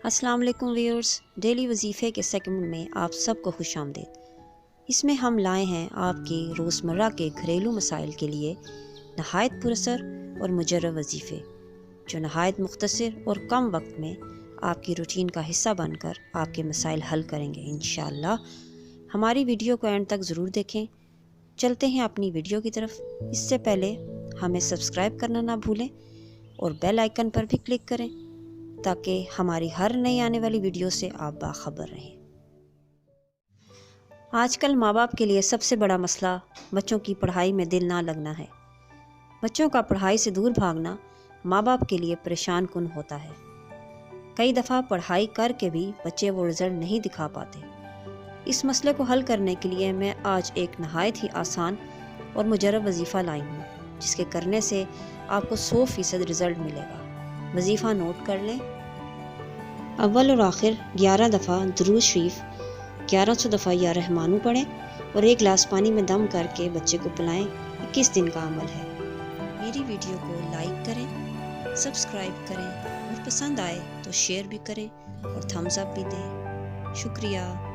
السلام علیکم viewers, daily وظیفے کے سیگمنٹ میں آپ سب کو خوش آمدید۔ اس میں ہم لائے ہیں آپ کے روزمرہ کے گھریلو مسائل کے لیے نہایت پراثر اور مجرب وظیفے، جو نہایت مختصر اور کم وقت میں آپ کی روٹین کا حصہ بن کر آپ کے مسائل حل کریں گے انشاءاللہ۔ ہماری ویڈیو کو اینڈ تک ضرور دیکھیں۔ چلتے ہیں اپنی ویڈیو کی طرف۔ اس سے پہلے ہمیں سبسکرائب کرنا نہ بھولیں اور بیل آئیکن پر بھی کلک کریں تاکہ ہماری ہر نئی آنے والی ویڈیو سے آپ باخبر رہیں۔ آج کل ماں باپ کے لیے سب سے بڑا مسئلہ بچوں کی پڑھائی میں دل نہ لگنا ہے۔ بچوں کا پڑھائی سے دور بھاگنا ماں باپ کے لیے پریشان کن ہوتا ہے۔ کئی دفعہ پڑھائی کر کے بھی بچے وہ رزلٹ نہیں دکھا پاتے۔ اس مسئلے کو حل کرنے کے لیے میں آج ایک نہایت ہی آسان اور مجرب وظیفہ لائی ہوں، جس کے کرنے سے آپ کو 100% رزلٹ ملے گا۔ وظیفہ نوٹ کر لیں۔ اول اور آخر 11 دفعہ درود شریف 1100 دفعہ یا رحمانو پڑھیں اور 1 گلاس پانی میں دم کر کے بچے کو پلائیں۔ 21 دن کا عمل ہے۔ میری ویڈیو کو لائک کریں، سبسکرائب کریں اور پسند آئے تو شیئر بھی کریں اور تھمز اپ بھی دیں۔ شکریہ۔